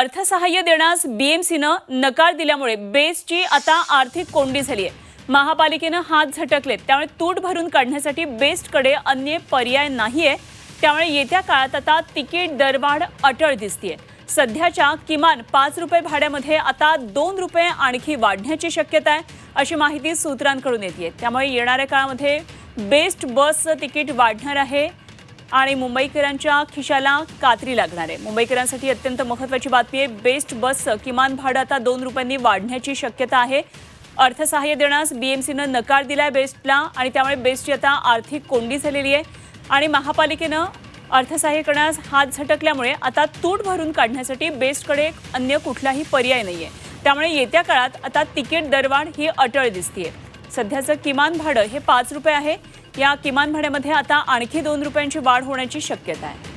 अर्थसहाय्य देण्यास बीएमसीनं नकार दिल्यामुळे बेस्टची आता आर्थिक कोंडी झाली आहे। महापालिकेनं हात झटकलेत, त्यामुळे तूट भरून काढण्यासाठी बेस्टकडे अन्य पर्याय नाहीये। त्यामुळे येत्या काळात आता तिकीट दरवाढ अटळ दिसतेय। सध्याच्या किमान 5 रुपये भाड्यामध्ये आता 2 रुपये आणखी वाढण्याची शक्यता आहे, अशी माहिती सूत्रांकडून येते। त्यामुळे येणाऱ्या काळामध्ये बेस्ट बसचं तिकीट वाढणार आहे आणि मुंबईकरांच्या खिशाला कात्री लागणार आहे। मुंबईकरांसाठी अत्यंत महत्त्वाची बातमी आहे। बेस्ट बसचं किमान भाडं आता 2 रुपयांनी वाढण्याची शक्यता आहे। अर्थसहाय्य देण्यास बीएमसीनं नकार दिलाय बेस्टला आणि त्यामुळे बेस्टची आता आर्थिक कोंडी झालेली आहे आणि महापालिकेनं अर्थसहाय्य करण्यास हात झटकल्यामुळे आता तूट भरून काढण्यासाठी बेस्टकडे अन्य कुठलाही पर्याय नाहीये। त्यामुळे येत्या काळात आता तिकीट दरवाढ ही अटळ दिसतेय। सध्याचं किमान भाडं हे 5 रुपये आहे। या किमान भाड्यामध्ये आता आणखी 2 रुपयांची वाढ होण्याची शक्यता आहे।